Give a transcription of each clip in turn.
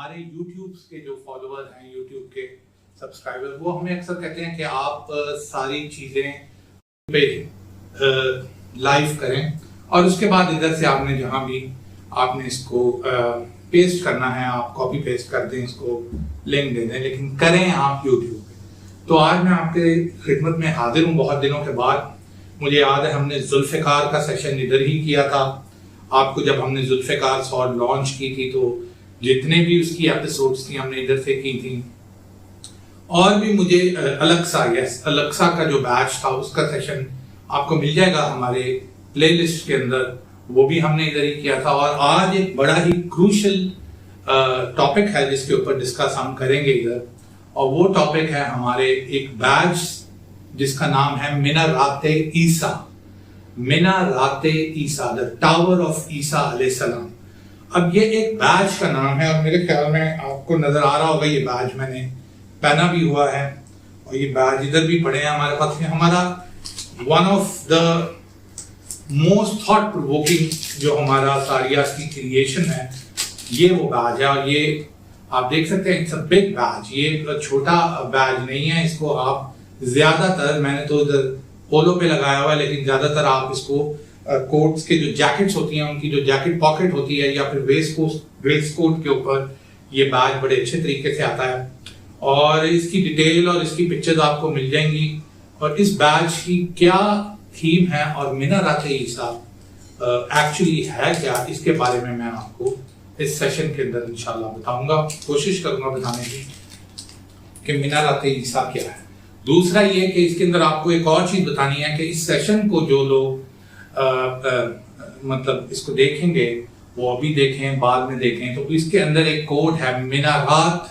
हमारे YouTube के जो फॉलोअर्स हैं, YouTube के सब्सक्राइबर, वो हमें अक्सर कहते हैं कि आप सारी चीज़ें पे लाइव करें और उसके बाद इधर से आपने जहाँ भी आपने इसको पेस्ट करना है आप कॉपी पेस्ट कर दें, इसको लिंक दे दें, लेकिन करें आप YouTube पे। तो आज मैं आपके खिदमत में हाजिर हूँ बहुत दिनों के बाद। मुझे याद है हमने जुल्फ़िकार का सेशन इधर ही किया था। आपको जब हमने जुल्फ़िकार सॉल्व लॉन्च की थी तो जितने भी उसकी एपिसोड्स थी हमने इधर से की थी। और भी मुझे अलक्सा का जो बैच था उसका सेशन आपको मिल जाएगा हमारे प्लेलिस्ट के अंदर, वो भी हमने इधर ही किया था। और आज एक बड़ा ही क्रूशियल टॉपिक है जिसके ऊपर डिस्कस हम करेंगे इधर, और वो टॉपिक है हमारे एक बैच जिसका नाम है मिनाराते ईसा, मिनाराते ईसा, द टावर ऑफ ईसा अलैहिस्सलाम। अब ये एक बैच का नाम है और मेरे ख्याल में आपको नजर आ रहा होगा ये बैच मैंने पहना भी हुआ है और ये बैच इधर भी पड़े हैं हमारे पास में। हमारा one of the most thought provoking जो हमारा सारियास की क्रिएशन है ये वो बैच है। और ये आप देख सकते हैं इट्स अ बिग बैच, ये छोटा बैच नहीं है। इसको आप ज्यादातर, मैंने तो इधर पोलो पे लगाया हुआ है, लेकिन ज्यादातर आप इसको कोट्स के जो जैकेट्स होती हैं उनकी जो जैकेट पॉकेट होती है या फिर वेस्ट कोट के ऊपर ये बैच बड़े अच्छे तरीके से आता है। और इसकी डिटेल और इसकी पिक्चर्स आपको मिल जाएंगी। और इस बैच की क्या थीम है और मिनाराते ईसा एक्चुअली है क्या, इसके बारे में मैं आपको इस सेशन के अंदर इंशाल्लाह बताऊंगा, कोशिश करूंगा बताने की कि मिनाराते ईसा क्या है। दूसरा ये कि इसके अंदर आपको एक और चीज बतानी है कि इस सेशन को जो लोग मतलब इसको देखेंगे वो अभी देखें बाद में देखें, तो इसके अंदर एक कोड है मिनारात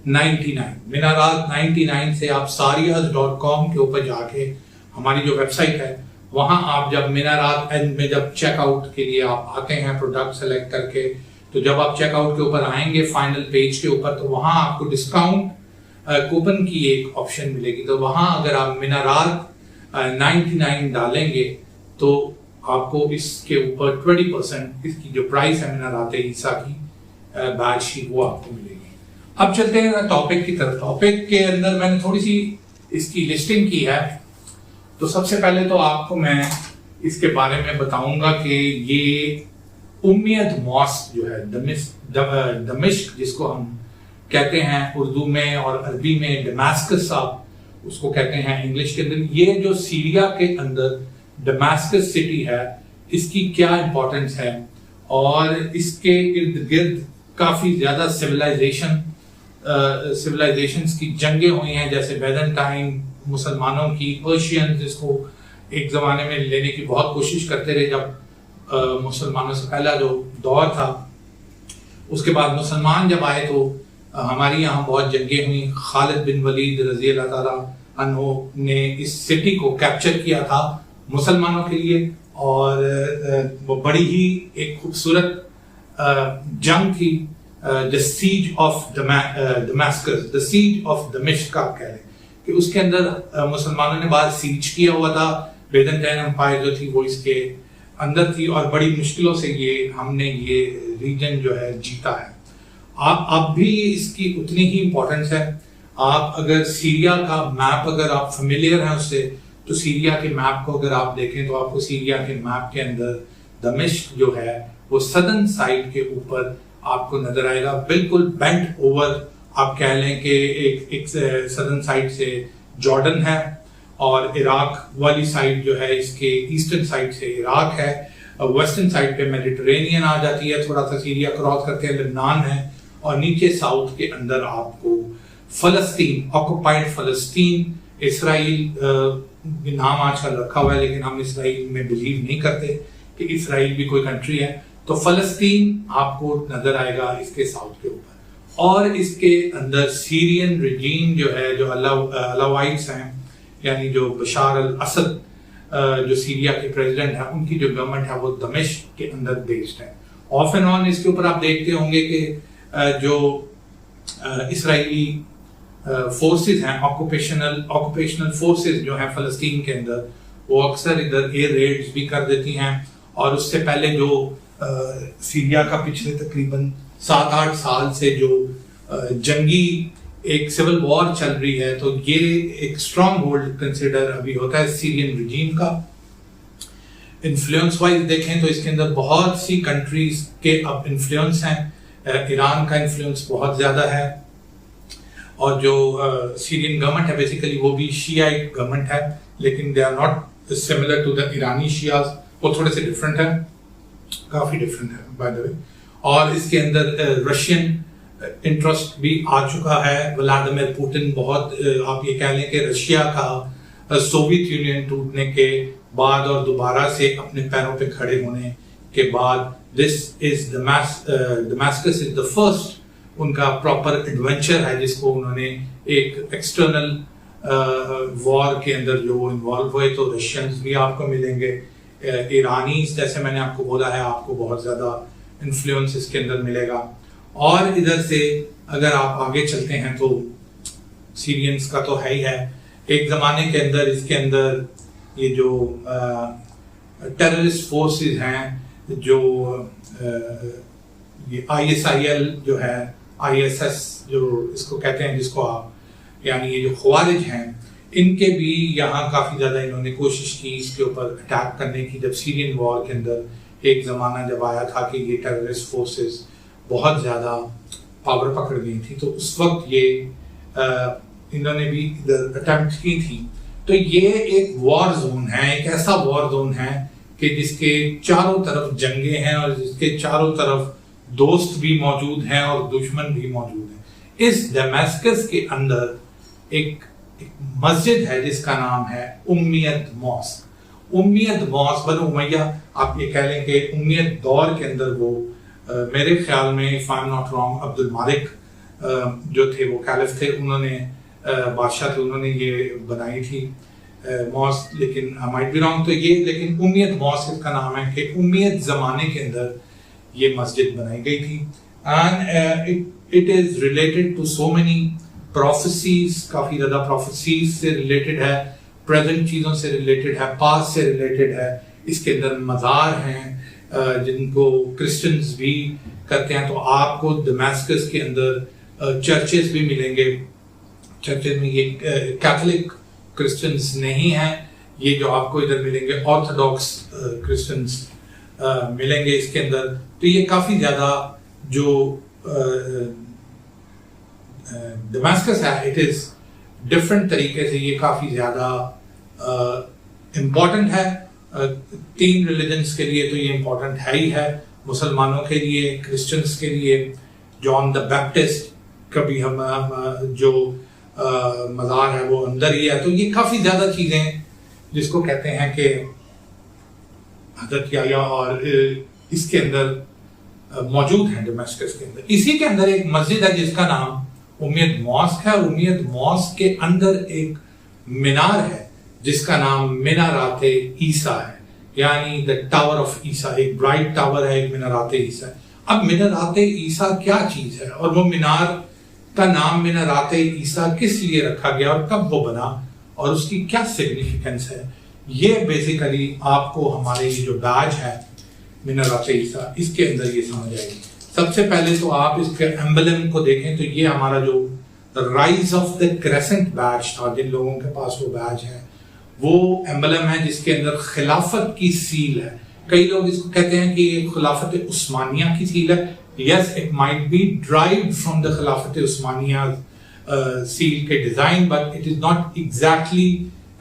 99। मिनारात 99 से आप सारियाज.com के ऊपर जाके हमारी जो वेबसाइट है वहां आप जब मिनारात एंड में जब चेकआउट के लिए आप आते हैं प्रोडक्ट सेलेक्ट करके, तो जब आप चेकआउट के ऊपर आएंगे फाइनल पेज के ऊपर, तो वहां आपको डिस्काउंट कूपन की एक ऑप्शन मिलेगी। तो वहां अगर आप मिनारात 99 डालेंगे तो आपको इसके ऊपर 20% इसकी जो प्राइस है मिनाराते ईसा की बैच की वो आपको मिलेगी। अब चलते हैं टॉपिक की तरफ। टॉपिक के अंदर मैंने थोड़ी सी इसकी लिस्टिंग की है। तो सबसे पहले तो आपको मैं इसके बारे में बताऊंगा कि ये उम्मियत मॉस्क जो है दमिश्क जिसको हम कहते हैं उर्दू में और अरबी में डमास्कस आप उसको कहते हैं इंग्लिश के अंदर, ये जो सीरिया के अंदर डमास्कस सिटी है इसकी क्या इंपॉर्टेंस है और इसके इर्द गिर्द काफी ज्यादा सिविलाइजेशंस की जंगें हुई हैं, जैसे बैजेंटाइन मुसलमानों की, पर्शियन जिसको एक जमाने में लेने की बहुत कोशिश करते रहे जब मुसलमानों से पहला जो दौर था। उसके बाद मुसलमान जब आए तो हमारी यहाँ बहुत जंगें हुई। खालिद बिन वलीद रजी अल्लाह ताला अन्हो ने इस सिटी को कैप्चर किया था मुसलमानों के लिए और वो बड़ी ही एक खूबसूरत जंग थी, the siege of Damascus, the siege of दमिश्क आप कह रहे हैं कि उसके अंदर मुसलमानों ने बाद सीज किया हुआ था। बैजेंटाइन एम्पायर जो थी वो इसके अंदर थी और बड़ी मुश्किलों से हमने ये रीजन जो है जीता है। अब भी इसकी उतनी ही इंपॉर्टेंस है। आप अगर सीरिया का मैप अगर आप फेमिलियर हैं उससे, तो सीरिया के मैप को अगर आप देखें तो आपको सीरिया के मैप के अंदर दमिश्क जो है वो सदर्न साइड के ऊपर आपको नजर आएगा, बिल्कुल बेंट ओवर आप कह लें कि एक सदर्न साइड से जॉर्डन है और इराक वाली साइड जो है इसके ईस्टर्न साइड से इराक है, वेस्टर्न साइड पे मेडिटेरेनियन आ जाती है, थोड़ा सा सीरिया क्रॉस करके लेबनान है और नीचे साउथ के अंदर आपको फलस्तीन, ऑक्युपाइड फलस्तीन, इसराइल नाम आजकल रखा हुआ है लेकिन हम इसराइल में बिलीव नहीं करते कि इसराइल भी कोई कंट्री है। तो फलस्तीन आपको नजर आएगा इसके साउथ के ऊपर। और इसके अंदर सीरियन रिजीम जो है, जो अलावाइट्स हैं, यानी जो बशार अल असद जो सीरिया के प्रेसिडेंट है, उनकी जो गवर्नमेंट है वो दमिश्क के अंदर बेस्ड है। ऑफ एंड ऑन इसके ऊपर आप देखते होंगे कि जो इसराइली फोर्सेस हैं, ऑक्यूपेशनल फोर्सेस जो हैं फलस्तीन के अंदर, वो अक्सर इधर एयर रेड्स भी कर देती हैं। और उससे पहले जो सीरिया का पिछले तकरीबन 7-8 साल से जो जंगी एक सिविल वॉर चल रही है, तो ये एक स्ट्रॉन्ग होल्ड कंसिडर अभी होता है सीरियन रिजीम का। इन्फ्लुएंस वाइज देखें तो इसके अंदर बहुत सी कंट्रीज के अब इन्फ्लुएंस हैं। ईरान का इन्फ्लुएंस बहुत ज्यादा है, और जो सीरियन गवर्नमेंट है बेसिकली वो भी शियाइट गवर्नमेंट है, लेकिन they are not similar to the Irani Shias, वो थोड़े से डिफरेंट है, काफी डिफरेंट है बाय द वे। और इसके अंदर रशियन इंटरेस्ट भी आ चुका है। व्लादिमीर पुतिन बहुत आप ये कह लें कि रशिया का सोवियत यूनियन टूटने के बाद और दोबारा से अपने पैरों पे खड़े होने के बाद, this is Damascus is the first उनका प्रॉपर एडवेंचर है जिसको उन्होंने एक एक्सटर्नल वॉर के अंदर जो वो इन्वॉल्व हुए। तो रशियंस भी आपको मिलेंगे, ईरानीज जैसे मैंने आपको बोला है, आपको बहुत ज्यादा इन्फ्लुएंस इसके अंदर मिलेगा। और इधर से अगर आप आगे चलते हैं तो सीरियंस का तो है ही है। एक जमाने के अंदर इसके अंदर ये जो टेररिस्ट फोर्सेस हैं, जो ये ISIL जो है, ISS जो इसको कहते हैं, जिसको आप यानी ये जो ख्वारिज हैं, इनके भी यहाँ काफी ज्यादा इन्होंने कोशिश की इसके ऊपर अटैक करने की। जब सीरियन वॉर के अंदर एक जमाना जब आया था कि ये टेररिस्ट फोर्सेस बहुत ज्यादा पावर पकड़ गई थी, तो उस वक्त ये इन्होंने भी इधर अटेम्प्ट की थी। तो ये एक वॉर जोन है, एक ऐसा वॉर जोन है कि जिसके चारों तरफ जंगे हैं और जिसके चारों तरफ दोस्त भी मौजूद हैं और दुश्मन भी मौजूद हैं। इस दमास्कस के अंदर एक मस्जिद है जिसका नाम है उम्मियत मॉस्क। उम्मियत मॉस्क बनु उमैया, आप ये कह लें कि उम्मियत दौर के अंदर वो मेरे ख्याल में, if I am not wrong, Abdul मालिक जो थे वो कैलिफ थे, उन्होंने बादशाह थे, उन्होंने ये बनाई थी मॉस्क, लेकिन आई माइट बी रॉन्ग। तो ये लेकिन उम्मियत मॉस्क इसका नाम है कि उम्मियत जमाने के अंदर ये मस्जिद बनाई गई थी। And it is related to so many prophecies, काफी ज्यादा प्रोफेसीज से रिलेटेड है, प्रेजेंट चीजों से रिलेटेड है, पास्ट से रिलेटेड है। इसके अंदर मज़ार हैं जिनको क्रिश्चियंस भी करते हैं। तो आपको दमास्कस के अंदर चर्चेस भी मिलेंगे। चर्चेस में ये कैथोलिक क्रिश्चियंस नहीं हैं, ये जो आपको इधर मिलेंगे ऑर्थोडॉक्स क्रिश्चियंस मिलेंगे इसके अंदर। तो ये काफी ज्यादा जो दमास्कस है, इट इज डिफरेंट तरीके से ये काफी ज्यादा इम्पोर्टेंट है। 3 रिलीजन्स के लिए तो ये इम्पोर्टेंट है ही है, मुसलमानों के लिए, क्रिश्चियंस के लिए। जॉन द बैप्टिस्ट कभी हम जो मज़ार है वो अंदर ही है। तो ये काफी ज्यादा चीजें जिसको कहते हैं कि हजरत याह्या और इसके अंदर मौजूद हैं दमास्कस के अंदर। इसी के अंदर एक मस्जिद है जिसका नाम उम्मियत मॉस्क है, और उम्मियत मॉस्क के अंदर एक मीनार है जिसका नाम मीनाराते ईसा है, यानी द टावर ऑफ ईसा। एक ब्राइट टावर है, एक मीनाराते ईसा है। अब मीनाराते ईसा क्या चीज है, और वो मीनार का नाम मीनाराते ईसा किस लिए रखा गया और कब वो बना और उसकी क्या सिग्निफिकेंस है, ये बेसिकली आपको हमारे ये जो बैज है मीनाराते ईसा, इसके अंदर ये समझ आएगी। सबसे पहले तो आप इसके एम्बलम को देखें, तो ये हमारा जो rise of the crescent badge था, जिन लोगों के पास वो बैज है, वो एम्बलम है जिसके अंदर खिलाफत की सील है। कई लोग इसको कहते हैं कि ये खिलाफत उस्मानिया की सील है। Yes, it might be derived from the खिलाफत उस्मानिया सील के design, but it is not exactly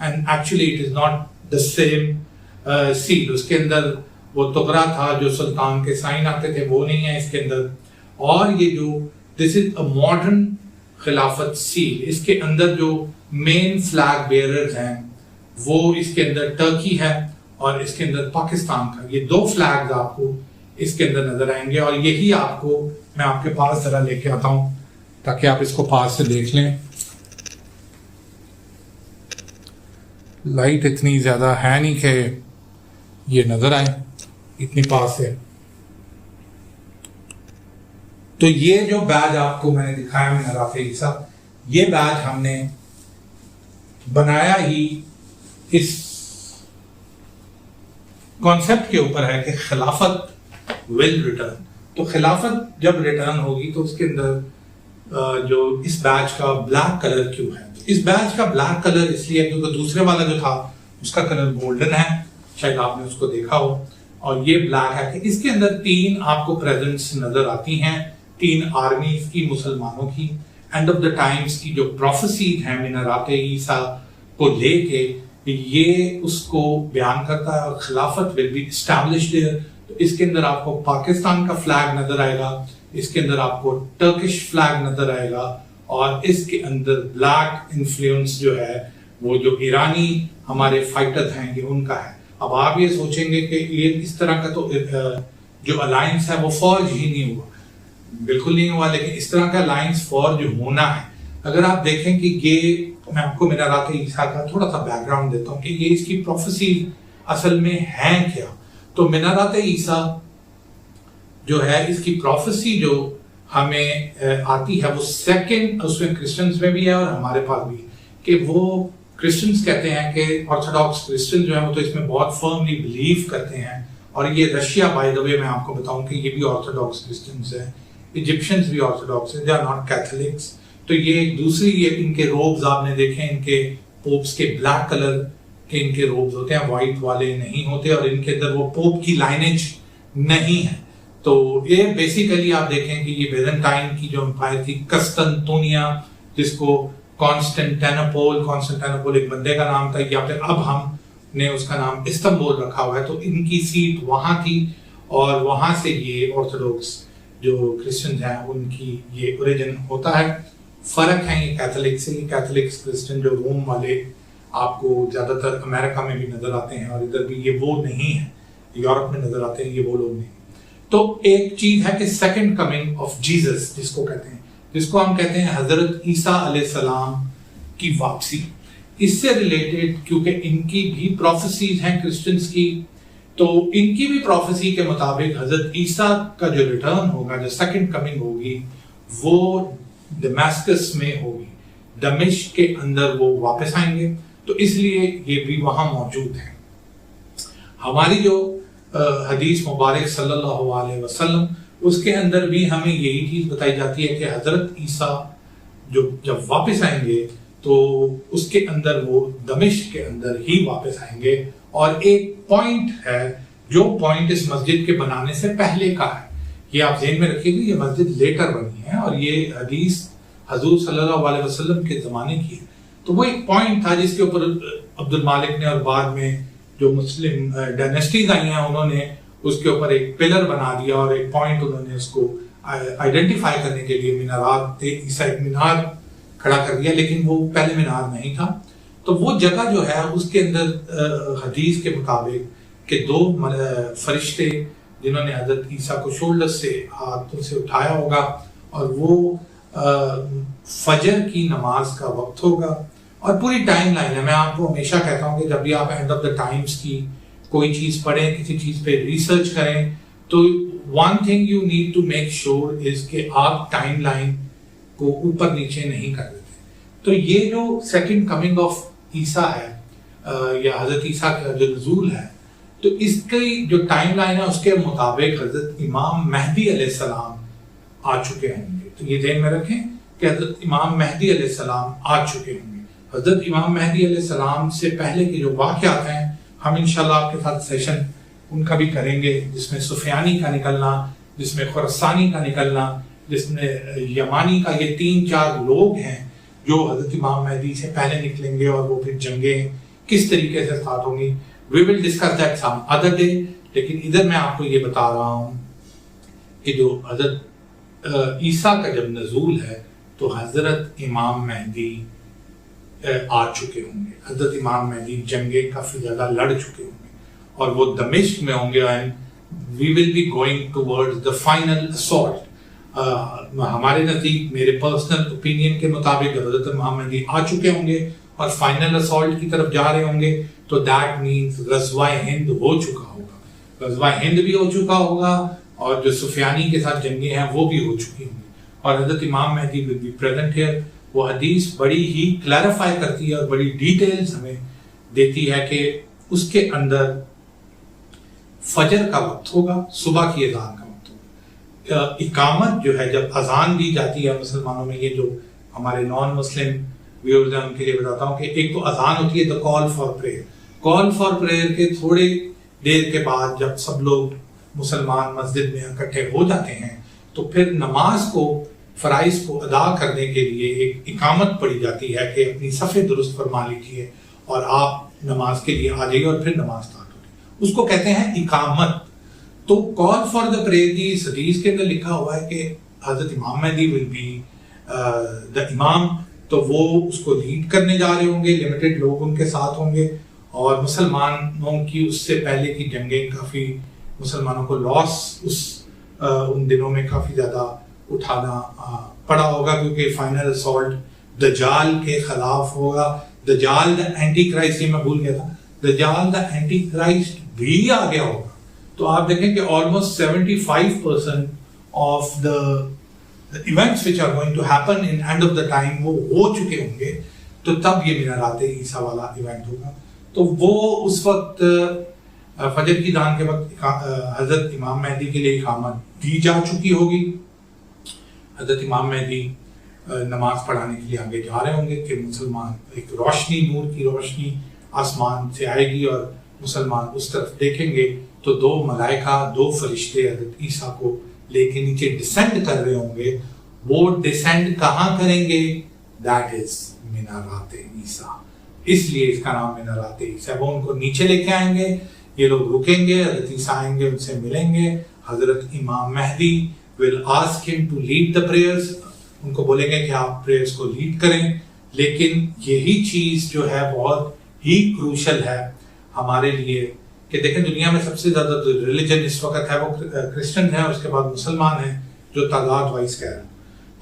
and actually it is not the same seal. उसके अंदर वो तुगरा था जो सुल्तान के साइन आते थे, वो नहीं है इसके अंदर। और ये जो दिस इज अ मॉडर्न खिलाफत सील, इसके अंदर जो मेन फ्लैग बेयरर्स हैं वो इसके अंदर टर्की है और इसके अंदर पाकिस्तान का। ये 2 फ्लैग्स आपको इसके अंदर नजर आएंगे, और यही आपको मैं आपके पास जरा लेके आता हूं ताकि आप इसको पास से देख लें। लाइट इतनी ज्यादा है नहीं कि ये नजर आए, इतनी पास है। तो ये जो बैज आपको मैंने दिखाया मीनाराते ईसा, ये बैज हमने बनाया ही इस कॉन्सेप्ट के ऊपर है कि खिलाफत विल रिटर्न, तो खिलाफत जब रिटर्न होगी तो उसके अंदर जो इस बैच का ब्लैक कलर क्यों है? तो इस बैच का ब्लैक कलर इसलिए है क्योंकि दूसरे वाला जो था उसका कलर गोल्डन है, शायद आपने उसको देखा हो, और ये ब्लैक है कि इसके अंदर 3 आपको प्रेजेंट्स नजर आती हैं, 3 आर्मीज की, मुसलमानों की, एंड ऑफ द टाइम्स की जो प्रोफेसीज हैं मिनाराते ईसा को लेके, ये उसको बयान करता है और खिलाफत विल बी एस्टैब्लिश्ड देयर। तो इसके अंदर आपको पाकिस्तान का फ्लैग नजर आएगा, इसके अंदर आपको टर्किश फ्लैग नजर आएगा, और इसके अंदर ब्लैक इन्फ्लुएंस जो है वो जो ईरानी हमारे फाइटर्स हैं ये उनका है। अब आप ये सोचेंगे कि ये इस तरह का तो जो अलायंस है वो फौज ही नहीं हुआ, बिल्कुल नहीं हुआ, लेकिन इस तरह का अलायंस फौज होना है। अगर आप देखें कि ये, मैं आपको मिनाराते ईसा का थोड़ा सा बैकग्राउंड देता हूँ कि ये इसकी प्रोफेसी असल में है क्या। तो मिनाराते ईसा जो है इसकी प्रोफेसी जो हमें आती है वो सेकंड, उसमें क्रिश्चियंस में भी है और हमारे पास भी, कि वो क्रिश्चियंस कहते हैं कि ऑर्थोडॉक्स क्रिश्चियन जो है वो तो इसमें बहुत फर्मली बिलीव करते हैं, और ये रशिया, बाय द वे मैं आपको बताऊं कि ये भी ऑर्थोडॉक्स क्रिश्चियंस है, इजिप्शियंस भी ऑर्थोडॉक्स है, दे आर नॉट कैथोलिक्स। तो ये एक दूसरी, ये इनके रोब्स आपने देखे, इनके पोप्स के ब्लैक कलर के इनके रोब्स होते हैं, व्हाइट वाले नहीं होते, और इनके अंदर वो पोप की लाइनेज नहीं है। तो ये बेसिकली आप देखें कि ये बेजेंटाइन की जो एम्पायर थी, कस्तंतोनिया, जिसको कॉन्स्टेंटिनोपल एक बंदे का नाम था, या फिर अब हमने उसका नाम इस्तांबुल रखा हुआ है, तो इनकी सीट वहां थी, और वहां से ये ऑर्थोडॉक्स जो क्रिश्चियन हैं उनकी ये ओरिजिन होता है। फर्क है ये कैथोलिक से, ये कैथोलिक्स क्रिश्चियन जो रोम वाले आपको ज्यादातर अमेरिका में भी नजर आते हैं, और इधर भी ये वो नहीं है, यूरोप में नजर आते हैं, ये वो लोग नहीं। तो एक चीज है कि सेकंड कमिंग ऑफ जीसस जिसको कहते हैं, जिसको हम कहते हैं हजरत ईसा अलैहिस्सलाम की वापसी, इससे रिलेटेड क्योंकि इनकी भी प्रोफेसीज हैं क्रिश्चियंस की, तो इनकी भी प्रोफेसी के मुताबिक हजरत ईसा का जो रिटर्न होगा, जो सेकंड कमिंग होगी, वो दमिश्क में होगी, दमिश्क के अंदर वो वापस आएंगे, तो इसलिए ये भी वहां मौजूद है। हमारी जो हदीस मुबारक सल्लल्लाहु अलैहि वसल्लम, उसके अंदर भी हमें यही चीज बताई जाती है कि हजरत ईसा जो जब वापस आएंगे तो उसके अंदर वो दमिश्क के अंदर ही वापस आएंगे। और एक पॉइंट है, जो पॉइंट इस मस्जिद के बनाने से पहले का है, ये आप ज़हन में रखिएगा, ये मस्जिद लेकर बनी है और ये हदीस हजूर सल्लल्लाहु अलैहि वसल्लम के ज़माने की है। तो वो एक पॉइंट था जिसके ऊपर अब्दुल मालिक ने और बाद में जो मुस्लिम डायनेस्टीज आई हैं उन्होंने उसके ऊपर एक पिलर बना दिया और एक पॉइंट उन्होंने उसको आइडेंटिफाई करने के लिए मीनारात ईसा एक मीनार खड़ा कर दिया, लेकिन वो पहले मीनार नहीं था। तो वो जगह जो है उसके अंदर हदीस के मुताबिक कि 2 फरिश्ते जिन्होंने हजरत ईसा को शोल्डर से हाथों से उठाया होगा, और वो फजर की नमाज का वक्त होगा, और पूरी टाइम लाइन है। मैं आपको हमेशा कहता हूँ कि जब भी आप एंड ऑफ द टाइम्स की कोई चीज पढ़ें, किसी चीज पे रिसर्च करें, तो one thing you need to make sure is कि आप टाइम लाइन को ऊपर नीचे नहीं कर देते। तो ये जो सेकंड कमिंग ऑफ ईसा है या हजरत ईसा का जो नज़ूल है, तो इसकी जो टाइम लाइन है उसके मुताबिक हजरत इमाम मेहदी अलैहिस्सलाम आ चुके होंगे। तो ये ध्यान में रखें कि हजरत इमाम मेहदी अलैहिस्सलाम आ चुके होंगे। हजरत इमाम मेहदी अलैहिस्सलाम से पहले के जो वाक़यात हैं हम इंशाल्लाह आपके साथ सेशन उनका भी करेंगे, जिसमें सुफियानी का निकलना, जिसमें खुरसानी का निकलना, जिसमें यमानी का, ये 3-4 लोग हैं जो हजरत इमाम मेहदी से पहले निकलेंगे, और वो फिर जंगें किस तरीके से स्टार्ट होंगी। We will discuss that some other day. लेकिन इधर मैं आपको ये बता रहा हूँ कि जो हजरत ईसा का जब नज़ूल है तो हजरत इमाम मेहदी आ चुके होंगे। हजरत इमाम मेहदी जंगे काफी ज्यादा लड़ चुके होंगे और वो दमिश्क में होंगे, and we will be going towards the final assault. हमारे नजदीक, मेरे पर्सनल ओपिनियन के मुताबिक हजरत इमाम मेहदी आ चुके होंगे और फाइनल असॉल्ट की तरफ जा रहे होंगे। तो दैट मीन्स गज़वा हिंद हो चुका होगा, गज़वा हिंद भी हो चुका होगा, और जो सुफियानी के साथ जंगे हैं वो भी हो चुकी होंगी, और हजरत इमाम मेहदी विल बी प्रेजेंट हियर। वो हदीस बड़ी ही क्लैरिफाई करती है और बड़ी डिटेल्स हमें देती है कि उसके अंदर फजर का वक्त होगा, सुबह की अज़ान का वक्त होगा। इकामत जो है, जब अजान दी जाती है मुसलमानों में, ये जो हमारे नॉन मुस्लिम व्यूअर्स हैं उनके लिए बताता हूँ कि एक तो अजान होती है the call for prayer. Call for prayer के थोड़ी देर के बाद जब सब लोग मुसलमान मस्जिद में इकट्ठे हो जाते हैं तो फिर नमाज को, फराइज को अदा करने के लिए एक इकामत पढ़ी जाती है कि अपनी सफ़े दुरुस्त फरमा लीजिए और आप नमाज के लिए आ जाइए और फिर नमाज स्टार्ट होगी, उसको कहते हैं इकामत। तो कॉल फॉर द प्रेयर की इस हदीस के अंदर लिखा हुआ है कि हजरत इमाम महदी विल बी द इमाम, तो वो उसको लीड करने जा रहे होंगे, लिमिटेड लोग उनके साथ होंगे और मुसलमानों की उससे पहले की जंगें काफ़ी मुसलमानों को लॉस उन दिनों में काफ़ी ज़्यादा उठाना पड़ा होगा, क्योंकि फाइनल असॉल्ट दज्जाल के खिलाफ होगा। दज्जाल द एंटी क्राइस्ट, ये मैं भूल गया था, दज्जाल द एंटी क्राइस्ट भी आ गया होगा। तो आप देखें कि almost 75% of the events which are going to happen in end of the time वो हो चुके होंगे, तो तब ये मीनारात ईसा वाला इवेंट होगा। तो वो उस वक्त फजर की दान के वक्त हजरत इमाम मेहदी के लिए इकामत दी जा चुकी होगी। हजरत इमाम मेहदी नमाज पढ़ाने के लिए आगे जा रहे होंगे कि मुसलमान, एक रोशनी, नूर की रोशनी आसमान से आएगी और मुसलमान उस तरफ देखेंगे तो दो मलाइका, दो फरिश्ते हजरत ईसा को लेके नीचे डिसेंड कर रहे होंगे। वो डिसेंड कहाँ करेंगे? दैट इज मीनारात ईसा, इसलिए इसका नाम मीनारात ईसा। वो उनको नीचे लेके आएंगे, ये लोग रुकेंगे, हजरत ईसा आएंगे, उनसे मिलेंगे। हजरत इमाम मेहदी will ask him to lead the prayers, उनको बोलेंगे कि आप प्रेयर्स को लीड करें। लेकिन यही चीज जो है बहुत ही क्रूशल है हमारे लिए कि देखें, दुनिया में सबसे ज्यादा जो रिलीजन इस वक्त है वो क्रिश्चियन है, उसके बाद मुसलमान है जो तादाद वाइज कह रहे हैं।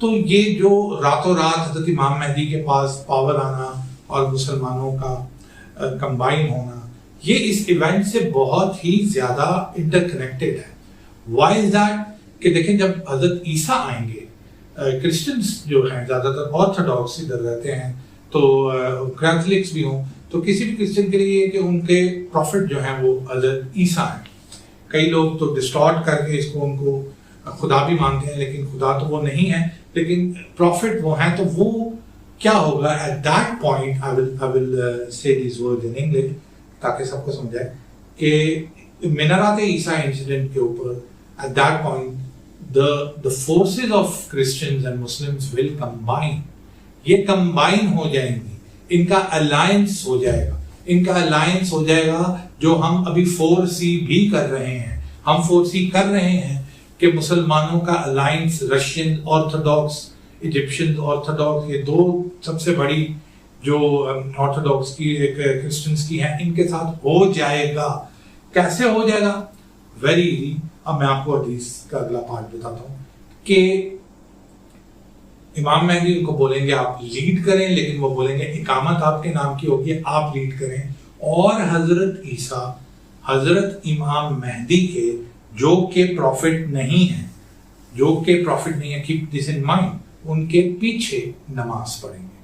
तो ये जो रातों रात हजरत इमाम मेहदी के पास पावर आना और मुसलमानों का कंबाइन होना, ये इस इवेंट से बहुत ही ज्यादा इंटरकनेक्टेड है। Why is that? कि देखें, जब हजरत ईसा आएंगे, क्रिश्चियंस जो हैं ज्यादातर ऑर्थोडॉक्स इधर रहते हैं, तो कैथलिक्स भी हों, तो किसी भी क्रिश्चियन के लिए कि उनके प्रॉफिट जो हैं वो हजरत ईसा हैं। कई लोग तो डिस्टॉर्ट करके इसको उनको खुदा भी मानते हैं, लेकिन खुदा तो वो नहीं है, लेकिन प्रॉफिट वो हैं। तो वो क्या होगा at that point? I will say these words in English ताकि सबको समझाए कि मीनारात ईसा इंसिडेंट के ऊपर at that point the forces of Christians and Muslims will combine, ये कंबाइन हो जाएंगी, इनका अलायंस हो जाएगा, इनका अलायंस हो जाएगा जो हम अभी फोरसी भी कर रहे हैं। हम फोरसी कर रहे हैं कि मुसलमानों का alliance Russian Orthodox, Egyptian Orthodox, ये दो सबसे बड़ी जो ऑर्थोडॉक्स की एक क्रिश्चियंस की है, इनके साथ हो जाएगा। कैसे हो जाएगा? Very easy. अब मैं आपको हदीस का अगला पार्ट बताता हूं कि इमाम मेहदी उनको बोलेंगे आप लीड करें, लेकिन वो बोलेंगे इकामत आपके नाम की होगी, आप लीड करें। और हजरत ईसा हजरत इमाम मेहदी के जो के प्रॉफिट नहीं है, जो के प्रॉफिट नहीं है, कीप दिस इन माइंड, उनके पीछे नमाज पढ़ेंगे।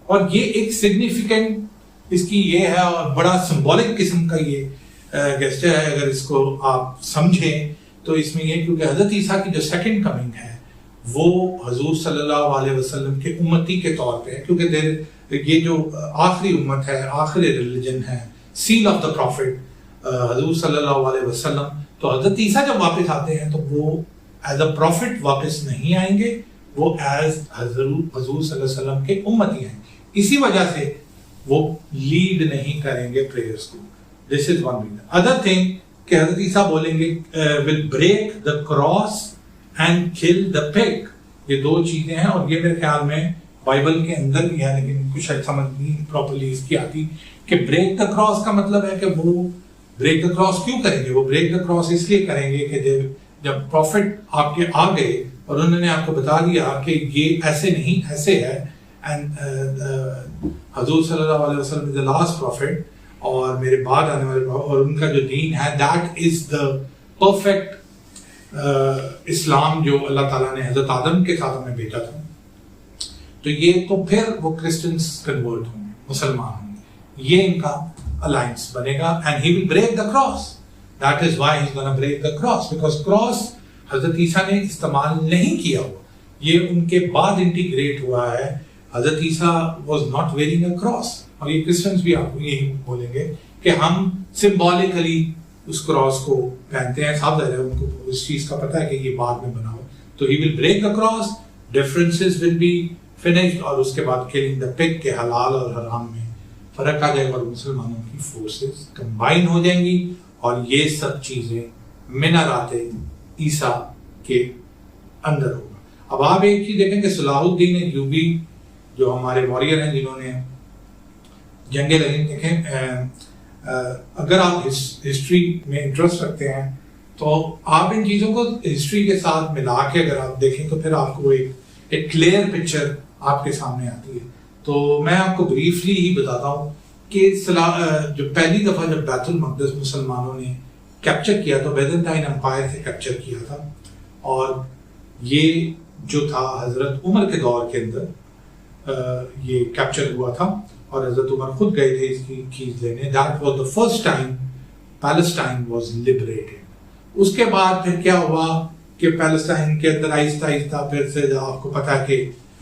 और ये एक सिग्निफिकेंट इसकी ये है और बड़ा सिंबॉलिक किस्म का ये गेस्चर है। अगर इसको आप समझें तो इसमें ये, क्योंकि हजरत ईसा की जो सेकंड कमिंग है वो हजूर सल्लल्लाहु अलैहि वसल्लम के उम्मती के तौर पे है, क्योंकि ये जो आखिरी उम्मत है, आखिरी रिलीजन है, सील ऑफ द प्रॉफिट हजूर सल्लल्लाहु अलैहि वसल्लम। तो हजरत ईसा जब वापस आते हैं तो वो एज अ प्रॉफिट वापस नहीं आएंगे, वो एज हजूर सल्लल्लाहु अलैहि वसल्लम के उम्मती हैं। इसी वजह से वो लीड नहीं करेंगे प्रेयर्स को। This is one reason. Other thing कि हजरत ईसा बोलेंगे will break the cross and kill the pig. ये दो चीजें हैं और ये मेरे ख्याल में बाइबल के अंदर भी है, लेकिन कुछ समझ नहीं प्रॉपर्ली इसकी आती कि ब्रेक द क्रॉस का मतलब है कि वो ब्रेक द क्रॉस क्यों करेंगे? वो ब्रेक द क्रॉस इसलिए करेंगे कि जब प्रॉफिट आपके आ गए और उन्होंने आपको बता दिया कि ये ऐसे नहीं ऐसे है, एंड हजूर सल्लल्लाहु अलैहि वसल्लम इज द लास्ट प्रॉफिट और मेरे बाद आने वाले और उनका जो दीन है दैट इज द परफेक्ट इस्लाम जो अल्लाह ताला ने हजरत आदम के साथ हमें भेजा था। तो ये तो फिर वो क्रिश्चियंस कन्वर्ट होंगे, मुसलमान होंगे, ये इनका अलायंस बनेगा and he will break the cross. That is why he is gonna break the cross, because cross हजरत ईसा ने इस्तेमाल नहीं किया हुआ, ये उनके बाद इंटीग्रेट हुआ है। Hazrat Isa was not wearing a cross, और ये क्रिश्चियंस भी आपको यही बोलेंगे कि हम सिंबॉलिकली उस क्रॉस को पहनते हैं। साफ है उनको इस चीज का पता है कि ये बाद में बना हुआ, तो he will break the cross, differences will be finished, और उसके बाद किलिंग द पिग के हलाल और हराम में फर्क आ जाएगा और मुसलमानों की फोर्सेस कंबाइन हो जाएंगी, और ये सब चीजें मिनाराते ईसा के अंदर होगा। अब आप एक चीज देखें कि सलाहुद्दीन अय्यूबी जो हमारे वॉरियर हैं जिन्होंने जंगे लड़ी, देखें अगर आप हिस्ट्री में इंटरेस्ट रखते हैं तो आप इन चीजों को हिस्ट्री के साथ मिला के अगर आप देखें तो फिर आपको एक क्लियर पिक्चर आपके सामने आती है। तो मैं आपको ब्रीफली ही बताता हूँ कि जो पहली दफा जब बैतुल मक़दस मुसलमानों ने कैप्चर किया तो बैजेंटाइन एम्पायर से कैप्चर किया था, और ये जो था हजरत उमर के दौर के अंदर ये कैप्चर हुआ था, और हजरत उमर खुद गए थे इसकी कीज लेने। That was the first time Palestine was liberated. उसके बाद फिर क्या हुआ कि पैलेस्टाइन के अंदर आहिस्ता आहिस्ता फिर से आपको पता है कि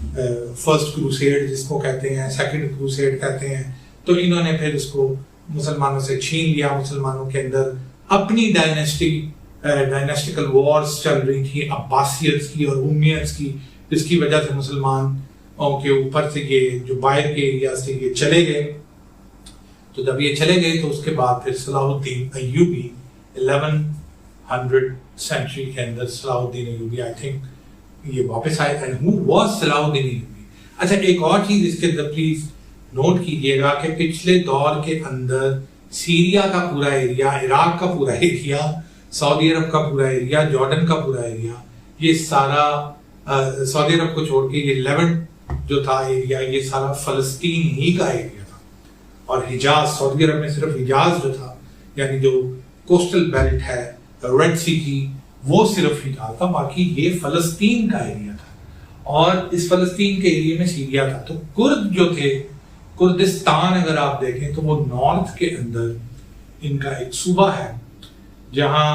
फर्स्ट क्रूसेड जिसको कहते हैं, सेकंड क्रूसेड कहते हैं, तो इन्होंने फिर उसको मुसलमानों से छीन लिया। मुसलमानों के अंदर अपनी डायनेस्टिकल वॉर्स चल रही थी, अब्बासियत्स की और उम्मियत्स की, जिसकी वजह से मुसलमान के ऊपर से ये जो बाहर के एरिया से ये चले गए। तो जब ये चले गए तो उसके बाद फिर सलाहुद्दीन अय्यूबी 1100 सेंचुरी के अंदर सलाहुद्दीन अय्यूबी आई थिंक ये वापस आए। And who was Salahuddin Ayyubi? अच्छा, एक और चीज इसके अंदर प्लीज नोट कीजिएगा कि पिछले दौर के अंदर सीरिया का पूरा एरिया, इराक का पूरा एरिया, सऊदी अरब का पूरा एरिया, जॉर्डन का पूरा एरिया, ये सारा सऊदी अरब को छोड़ के ये लेवेंट जो था एरिया, ये सारा फलस्तीन ही का एरिया था। और हिजाज, सऊदी अरब में सिर्फ हिजाज जो था, यानी जो कोस्टल बेल्ट है रेड सी की, वो सिर्फ हिजाज था, बाकी ये फलस्तीन का एरिया था। और इस फलस्तीन के एरिया में सीरिया था। तो कुर्द जो थे, कुर्दिस्तान अगर आप देखें तो वो नॉर्थ के अंदर इनका एक सूबा है जहां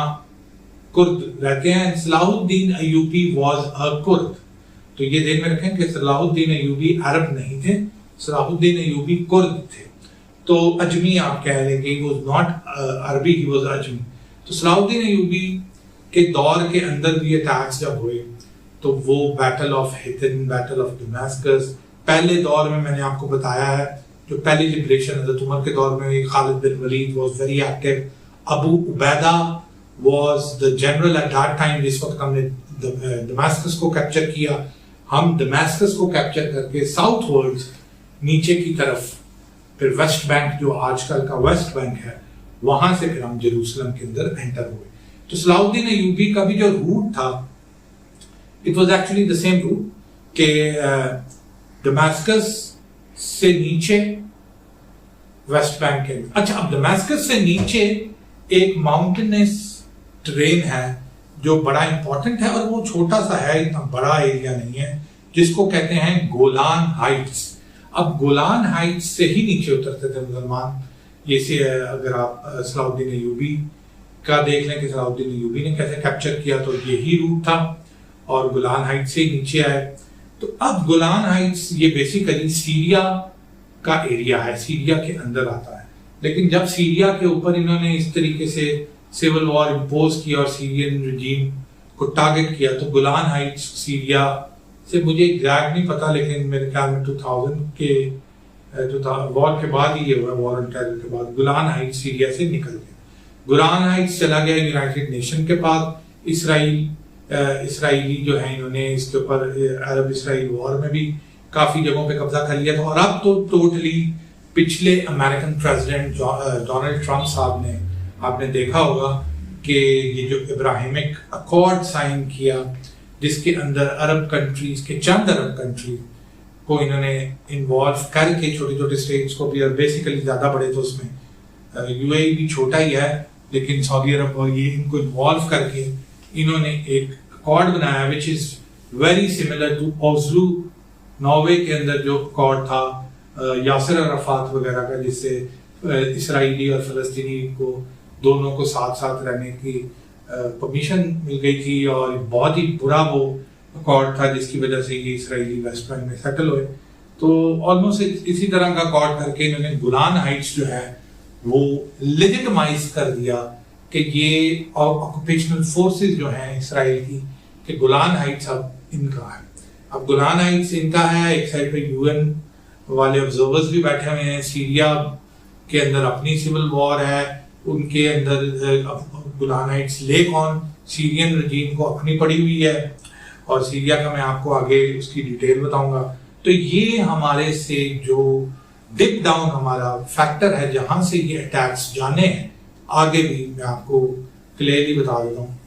कुर्द रहते हैं। Salahuddin Ayyubi was a Kurd, तो ये ध्यान में रखें कि सलाहुद्दीन अय्यूबी अरब नहीं थे, सलाहुद्दीन अय्यूबी कुर्द थे। तो अजमी आप कह लें कि वो नॉट अरबी, ही वाज अजमी। तो सलाहुद्दीन अय्यूबी के दौर के अंदर भी अटैक्स जब हुए तो वो battle of Hattin, battle of Damascus, पहले दौर में मैंने आपको बताया है जो पहली लिबरेशन हज़रत उमर के दौर में Khalid bin Walid was very active, Abu Ubaida was the general at that time. जिस वक्त हमने दमास्कस को कैप्चर किया, हम दमास्कस को कैप्चर करके साउथ वर्ड्स नीचे की तरफ फिर वेस्ट बैंक जो आजकल का वेस्ट बैंक है, वहां से फिर हम जेरूसलम के अंदर एंटर हुए। तो सलाहुद्दीन अय्यूबी का भी जो रूट था, it was actually the same route के दमास्कस से नीचे वेस्ट बैंक के। अच्छा, अब दमास्कस से नीचे एक माउंटेनस ट्रेन है जो बड़ा इंपॉर्टेंट है, और वो छोटा सा है, इतना बड़ा एरिया नहीं है, जिसको कहते हैं गोलान हाइट्स। अब गोलान हाइट्स से ही नीचे उतरते थे मुसलमान। ये से अगर आप सलाहुद्दीन अय्यूबी का देख लें कि सलाहुद्दीन अय्यूबी ने कैसे कैप्चर किया, तो यही रूट था और गोलान हाइट्स से नीचे आए। तो अब गोलान हाइट्स ये बेसिकली सीरिया का एरिया है, सीरिया के अंदर आता है। लेकिन जब सीरिया के ऊपर इन्होंने इस तरीके से सिविल वॉर इम्पोज किया और सीरियन रिजीम को टारगेट किया, तो गोलान हाइट्स सीरिया से, मुझे एग्जैक्ट नहीं पता, लेकिन मेरे ख्याल में 2000 के जो था वॉर के बाद ही ये हुआ, वॉर ऑन टेरर के बाद गोलान हाइट्स सीरिया से निकल गया। गोलान हाइट्स चला गया यूनाइटेड नेशन के पास। इसराइली जो है इन्होंने इसके ऊपर अरब इसराइल वॉर में भी काफी जगहों पे कब्जा कर लिया था। और अब तो टोटली पिछले अमेरिकन प्रेसिडेंट डोनाल्ड ट्रंप साहब ने, आपने देखा होगा कि ये जो इब्राहिमिक अकॉर्ड साइन किया, जिसके अंदर अरब कंट्रीज के चंद अरब कंट्री को इन्होंने इन्वॉल्व करके, छोटे छोटे स्टेट्स को भी, और बेसिकली ज्यादा बड़े तो उसमें यूएई भी छोटा ही है, लेकिन सऊदी अरब और ये इनको इन्वॉल्व करके इन्होंने एक अकॉर्ड बनाया which is very similar to Oslo, Norway के अंदर जो अकॉर्ड था यासिर अराफात वगैरह का, जिससे इसराइली और फलस्तीनी को दोनों को साथ साथ रहने की परमिशन मिल गई थी और बहुत ही बुरा वो अकॉर्ड था जिसकी वजह से ये इसराइली वेस्ट बैंक में सेटल हुए। तो ऑलमोस्ट इसी तरह का अकॉर्ड करके इन्होंने गोलान हाइट्स जो है वो लेजिटिमाइज कर दिया कि ये ऑक्यूपेशनल फोर्सेस जो हैं इसराइल की कि गोलान हाइट्स अब इनका है। अब गोलान हाइट्स इनका है, एक साइड पे यूएन वाले ऑब्जर्वर्स भी बैठे हुए हैं, सीरिया के अंदर अपनी सिविल वॉर है, उनके अंदर गोलान हाइट्स ले कौन, सीरियन रजीम को अपनी पड़ी हुई है और सीरिया का मैं आपको आगे उसकी डिटेल बताऊंगा। तो ये हमारे से जो डिप डाउन हमारा फैक्टर है जहां से ये अटैक्स जाने हैं, आगे भी मैं आपको क्लियरली बता देता हूँ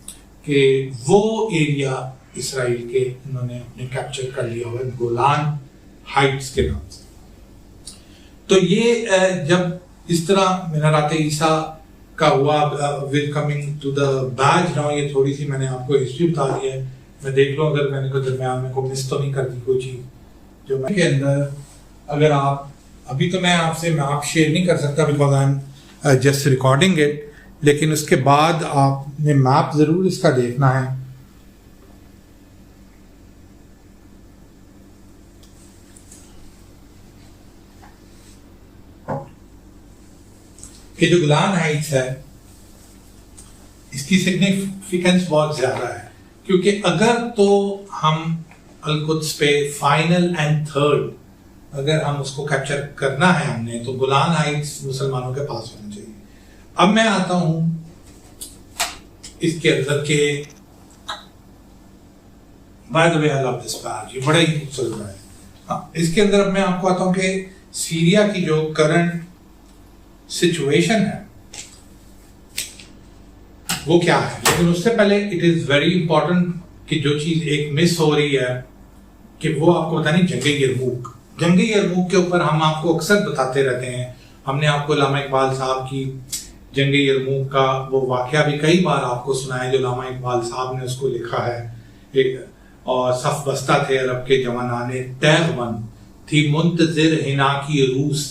कि वो एरिया इसराइल के इन्होंने अपने कैप्चर कर लिया हुआ है गोलान हाइट्स के नाम से। तो ये जब इस तरह मीनारात ईसा का हुआ with coming to the badge now, ये थोड़ी सी मैंने आपको हिस्ट्री बता दी है। मैं देख लूं अगर मैंने कोई दरमियान में कोई मिस तो नहीं कर दी कोई चीज जो मैं के अंदर। अगर आप अभी तो मैं आपसे मैप शेयर नहीं कर सकता because I am just recording it, लेकिन उसके बाद आपने मैप जरूर इसका देखना है। कि जो गोलान हाइट्स है इसकी सिग्निफिकेंस बहुत ज्यादा है, क्योंकि अगर तो हम अल-कुद्स पे फाइनल एंड थर्ड अगर हम उसको कैप्चर करना है हमने, तो गोलान हाइट्स मुसलमानों के पास होना चाहिए। अब मैं आता हूं इसके अंदर के, by the way I love this patch, ये बड़ा ही खूबसूरत है। हाँ, इसके अंदर अब मैं आपको आता हूं कि सीरिया की जो करंट सिचुएशन है वो क्या है। लेकिन उससे पहले इट इज वेरी इंपॉर्टेंट कि जो चीज एक मिस हो रही है कि वो आपको पता नहीं, जंगे यरमूक। जंगे यरमूक के ऊपर हम आपको अक्सर बताते रहते हैं। हमने आपको अल्लामा इकबाल साहब की जंगे यरमूक का वो वाकया भी कई बार आपको सुनाया जो अल्लामा इकबाल साहब ने उसको लिखा है। और सफ बस्ता थे अरब के जवानाने तैगमन, थी मुंतजिर हिना की रूस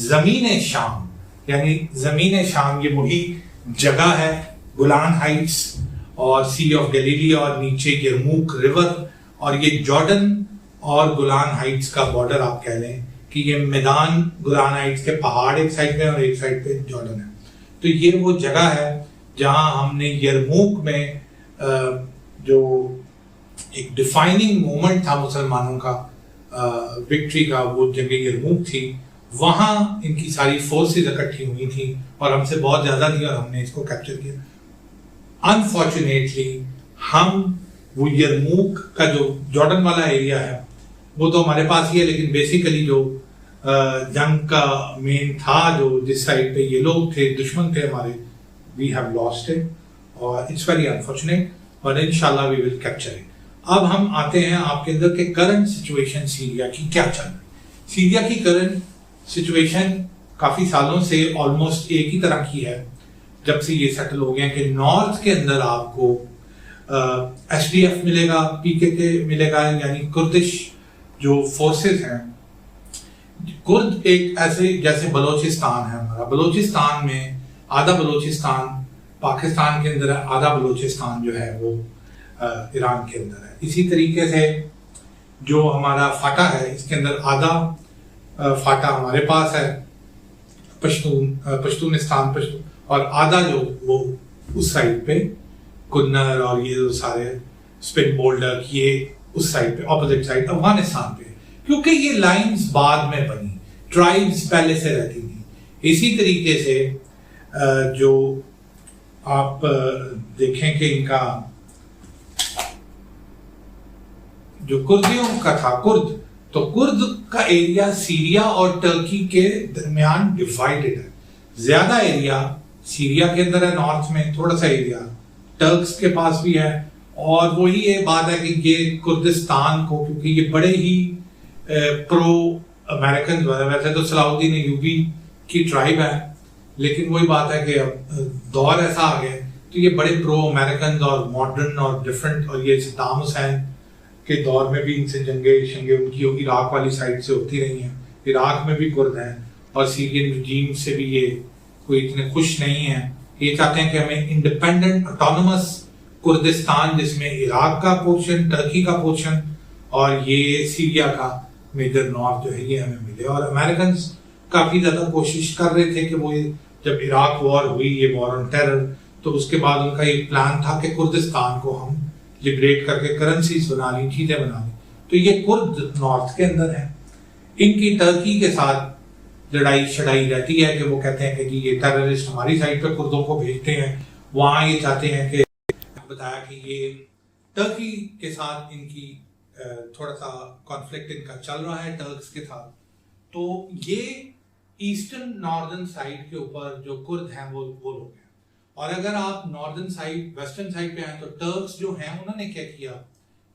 जमीन शाम, यानी जमीन शाम ये वही जगह है गोलान हाइट्स और सी ऑफ गलीली और नीचे यरमूक रिवर, और ये जॉर्डन और गोलान हाइट्स का बॉर्डर आप कह लें कि ये मैदान गोलान हाइट्स के पहाड़ एक साइड पे और एक साइड पे जॉर्डन है। तो ये वो जगह है जहां हमने यरमूक में जो एक डिफाइनिंग मोमेंट था मुसलमानों का विक्ट्री का, वो जगह यरमूक थी। वहां इनकी सारी फोर्सेस इकट्ठी हुई थी और हमसे बहुत ज्यादा थी और हमने इसको कैप्चर किया। अनफॉर्चुनेटली हम वो यरमूक का जो जॉर्डन वाला एरिया है वो तो हमारे पास ही है, लेकिन बेसिकली जो जंग का मेन था जो जिस साइड पे ये लोग थे दुश्मन थे हमारे, वी हैव लॉस्ट इट और इट्स वेरी अनफॉर्चुनेट, बट इंशाल्लाह वी विल कैप्चर इट। अब हम आते हैं आपके अंदर के करंट सिचुएशन सीरिया की क्या चल रही है। सीरिया की करंट सिचुएशन काफी सालों से ऑलमोस्ट एक ही तरह की है जब से ये सेटल हो गया कि नॉर्थ के अंदर आपको एसडीएफ मिलेगा, पीकेके मिलेगा, यानी कुर्दिश जो फोर्सेस हैं। कुर्द एक ऐसे जैसे बलोचिस्तान है हमारा, बलोचिस्तान में आधा बलोचिस्तान पाकिस्तान के अंदर है, आधा बलोचिस्तान जो है वो ईरान के अंदर है। इसी तरीके से जो हमारा फाटा है इसके अंदर आधा फाटा हमारे पास है पश्तूनिस्तान और आधा जो वो उस साइड पे कुन्नर और ये जो सारे स्पिन बोल्डर ये उस साइड पे ऑपोजिट साइड अफगानिस्तान पे, क्योंकि ये लाइंस बाद में बनी, ट्राइब्स पहले से रहती थी। इसी तरीके से जो आप देखें कि इनका जो कुर्दियों का था कुर्द, तो कुर्द का एरिया सीरिया और टर्की के दरमियान डिवाइडेड है। ज्यादा एरिया सीरिया के अंदर है नॉर्थ में, थोड़ा सा एरिया टर्क्स के पास भी है। और वही ये बात है कि ये कुर्दिस्तान को, क्योंकि ये बड़े ही प्रो अमेरिकन, वैसे तो सलाहुद्दीन अय्यूबी की ट्राइब है, लेकिन वही बात है कि अब दौर ऐसा आ गया तो ये बड़े प्रो अमेरिकन और मॉडर्न और डिफरेंट, और ये सद्दाम हुसैन के दौर में भी इनसे जंगे शंगे उनकी इराक वाली साइड से होती रही हैं। इराक में भी कुर्द हैं और सीरियन रजीम से भी ये कोई इतने खुश नहीं है ये चाहते हैं कि हमें इंडिपेंडेंट ऑटोनोमस कुर्दिस्तान, जिसमें इराक का पोर्शन, टर्की का पोर्शन और ये सीरिया का मेजर नॉर्थ जो है ये हमें मिले। और अमेरिकन काफी ज्यादा कोशिश कर रहे थे कि वो जब इराक वॉर हुई, ये वॉर ऑन टेरर, तो उसके बाद उनका एक प्लान था कि कुर्दिस्तान को हम लिबरेट करके करेंसीज बना ली, चीजें बना ली। तो ये कुर्द नॉर्थ के अंदर है। इनकी टर्की के साथ लड़ाई शड़ाई रहती है कि वो कहते हैं कि जी ये टेररिस्ट हमारी साइड पे कुर्दों को भेजते हैं, वहां ये चाहते हैं कि बताया कि ये टर्की के साथ इनकी थोड़ा सा कॉन्फ्लिक्ट इनका चल रहा है टर्क्स के साथ। तो ये ईस्टर्न नॉर्दर्न साइड के ऊपर जो कुर्द हैं वो लोग हैं। और अगर आप नॉर्दर्न साइड, वेस्टर्न साइड पे आए तो टर्क्स जो हैं उन्होंने क्या किया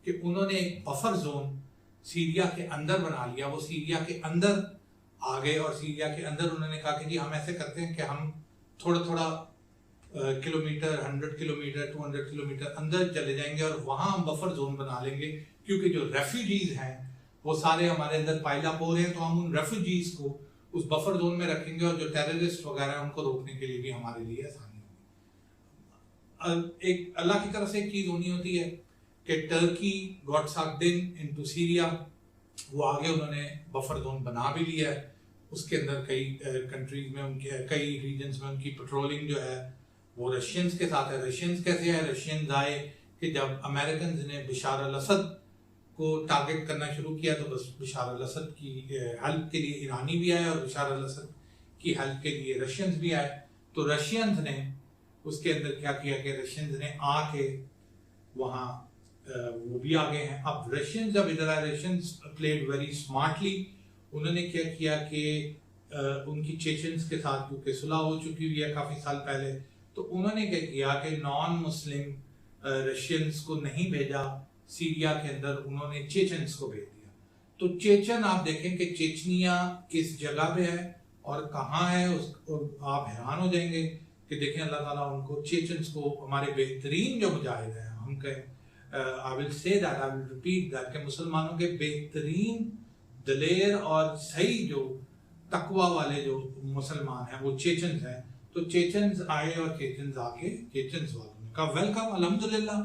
कि उन्होंने एक बफर जोन सीरिया के अंदर बना लिया। वो सीरिया के अंदर आ गए और सीरिया के अंदर उन्होंने कहा कि जी हम ऐसे करते हैं कि हम थोड़ा थोड़ा किलोमीटर, 100 किलोमीटर, 200 किलोमीटर अंदर चले जाएंगे और वहां हम बफर जोन बना लेंगे, क्योंकि जो रेफ्यूजीज हैं वो सारे हमारे अंदर पाइल अप हो रहे हैं, तो हम उन रेफ्यूजीज को उस बफर जोन में रखेंगे और जो टेररिस्ट वगैरह उनको रोकने के लिए भी हमारे लिए आसानी होगी। एक अल्लाह की तरफ से एक चीज होनी होती है कि Turkey got sucked into Syria, वो आगे उन्होंने बफर जोन बना भी लिया है। उसके अंदर कई कंट्रीज में उनके, कई रीजन्स में उनकी पेट्रोलिंग जो है वो रशियंस के साथ है। रशियंस कैसे है? रशियंस आए कि जब अमेरिकन ने बशार अल असद को टारगेट करना शुरू किया तो बस बशार अल असद की हेल्प के लिए ईरानी भी आए और बशार अल असद की हेल्प के लिए रशियंस भी आए। तो रशियंस ने उसके अंदर क्या किया कि रशियंस ने आके वहाँ वो भी आ गए हैं। अब रशियंस जब इधर आए, रशियंस प्लेड वेरी स्मार्टली। उन्होंने क्या किया कि उनकी चेचन्स के साथ, क्योंकि सुलह हो चुकी हुई है काफी साल पहले, तो उन्होंने क्या किया कि नॉन मुस्लिम रशियंस को नहीं भेजा सीरिया के अंदर, उन्होंने चेचन्स को भेज दिया। तो चेचन आप देखें कि चेचनिया किस जगह पे है और कहाँ है, आप हैरान हो जाएंगे कि देखें अल्लाह ताला उनको चेचन्स को, हमारे बेहतरीन जो मुजाहिद हैं, हम कहें I will say that, I will repeat that, कि मुसलमानों के बेहतरीन दलेर और सही जो तकवा वाले जो मुसलमान हैं वो चेचन्स हैं। तो चेचन्स आए और चेचन्स आके चेचन्स वालों ने कहा वेलकम, अल्हम्दुलिल्लाह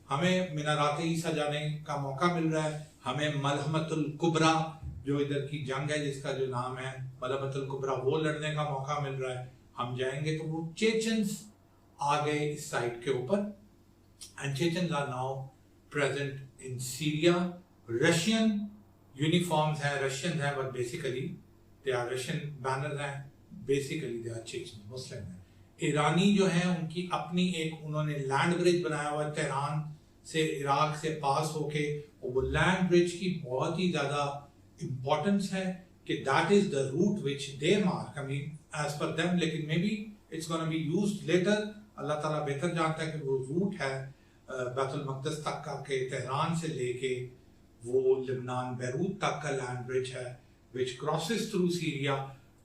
हमें मिनारात ईसा जाने का मौका मिल रहा है, हमें मलहमतुल कुबरा जो इधर की जंग है जिसका जो नाम है मलहमतुल कुबरा, वो लड़ने का मौका मिल रहा है, हम जाएंगे। तो वो चेचन्स आ गए इस साइड के ऊपर and Chechens are now present in Syria. Russian uniforms हैं, रशियन हैं, but basically they are Russian banners हैं, basically they are Chechen Muslim हैं। ईरानी जो हैं उनकी अपनी एक उन्होंने लैंड ब्रिज बनाया हुआ है तेहरान से इराक से पास होके, और वो लैंड ब्रिज की बहुत ही ज्यादा इंपॉर्टेंस है कि that is the route which they mark, I mean as per them, लेकिन maybe it's gonna be used later. अल्लाह ताला बेहतर जानता है कि वो रूट है बैतुल मक़दस तक का, के तेहरान से लेके वो लिबनान बैरूत तक का लैंड ब्रिज है विच क्रॉसेस थ्रू सीरिया।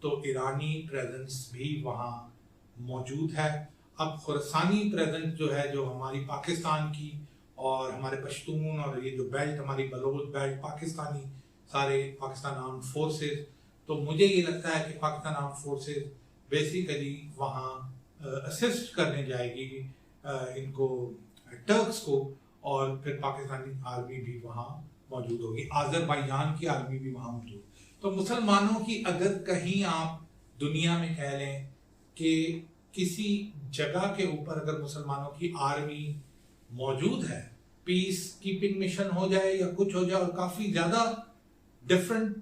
तो ईरानी प्रेजेंस भी वहाँ मौजूद है। अब खुरसानी प्रेजेंस जो है, जो हमारी पाकिस्तान की और हमारे पश्तून और ये जो बेल्ट हमारी बलोच बेल्ट पाकिस्तानी, सारे पाकिस्तान आर्म्ड फोर्सेस, तो मुझे ये लगता है कि पाकिस्तान आर्म्ड फोर्सेस बेसिकली वहाँ असिस्ट करने जाएगी इनको टर्क्स को, और फिर पाकिस्तानी आर्मी भी वहाँ मौजूद होगी, आज़रबाईजान की आर्मी भी वहाँ मौजूद। तो मुसलमानों की अगर कहीं आप दुनिया में कह लें कि किसी जगह के ऊपर अगर मुसलमानों की आर्मी मौजूद है, पीस कीपिंग मिशन हो जाए या कुछ हो जाए और काफी ज्यादा डिफरेंट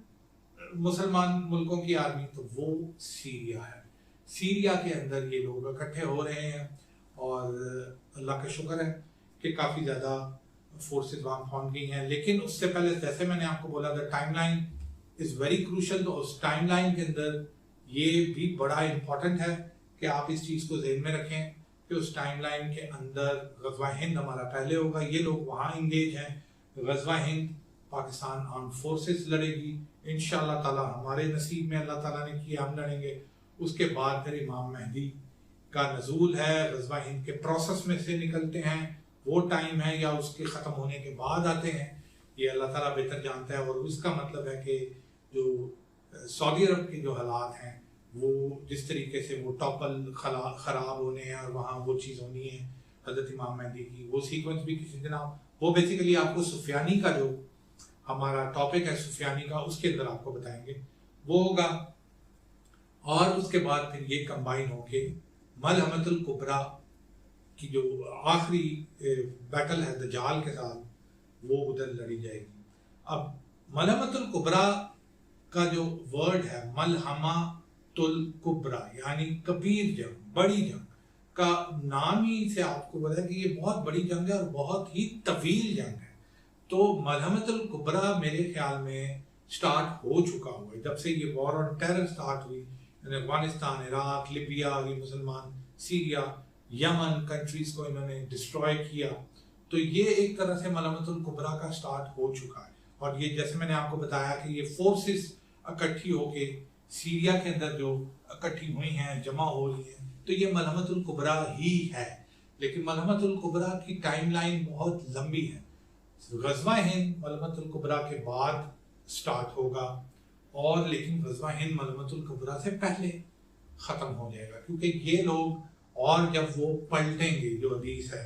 मुसलमान मुल्कों की आर्मी, तो वो सीरिया है। सीरिया के अंदर ये लोग इकट्ठे हो रहे हैं और अल्लाह का शुक्र है कि काफी ज्यादा फोर्सेस वहां पहुंच गई हैं। लेकिन उससे पहले जैसे मैंने आपको बोला था टाइमलाइन इज वेरी क्रूशल, तो उस टाइमलाइन के अंदर ये भी बड़ा इंपॉर्टेंट है कि आप इस चीज को ज़हन में रखें कि उस टाइमलाइन के अंदर गज़वा हिंद हमारा पहले होगा, ये लोग वहाँ इंगेज हैं। गज़वा हिंद पाकिस्तान आर्म्ड फोर्सेस लड़ेगी इंशाअल्लाह ताला, हमारे नसीब में अल्लाह ताला ने किया हम लड़ेंगे। उसके बाद फिर इमाम मेहदी का नजूल है, गज़वा हिंद के प्रोसेस में से निकलते हैं, वो टाइम है या उसके ख़त्म होने के बाद आते हैं, ये अल्लाह ताला बेहतर जानता है। और उसका मतलब है कि जो सऊदी अरब के जो हालात हैं वो जिस तरीके से वो टॉपल खराब होने हैं और वहाँ वो चीज़ होनी है हजरत इमाम मेहदी की, वो सीक्वेंस भी किसी दिन आप, वो बेसिकली आपको सुफियानी का जो हमारा टॉपिक है सुफियानी का, उसके अंदर आपको बताएंगे, वो होगा। और उसके बाद फिर ये कंबाइन होके मलहमतुल कुबरा की जो आखिरी बैटल है दज्जाल के साथ, वो उधर लड़ी जाएगी। अब मलहमतुल कुबरा का जो वर्ड है मलहमातुल कुबरा यानी कबीर जंग, बड़ी जंग का नाम ही से आपको पता है कि ये बहुत बड़ी जंग है और बहुत ही तवील जंग है। तो मलहमतुल कुबरा मेरे ख्याल में स्टार्ट हो चुका हुआ है जब से ये वॉर ऑन टेरर स्टार्ट हुई, अफगानिस्तान, इराक, लिबिया, ये मुसलमान, सीरिया, यमन कंट्रीज को इन्होंने डिस्ट्रॉय किया। तो ये एक तरह से मलहमतुल कुबरा का स्टार्ट हो चुका है। और ये जैसे मैंने आपको बताया कि ये फोर्सेस इकट्ठी होके सीरिया के अंदर जो इकट्ठी हुई हैं, जमा हो रही हैं, तो ये मलहमतुल कुबरा ही है। लेकिन मलहमतुल कुबरा की टाइमलाइन बहुत लंबी है। गज़वा हिंद मलहमतुल कुबरा के बाद स्टार्ट होगा, और लेकिन गज़वा हिंद मलहमतुल कुबरा से पहले ख़त्म हो जाएगा, क्योंकि ये लोग, और जब वो पलटेंगे जो हदीस है,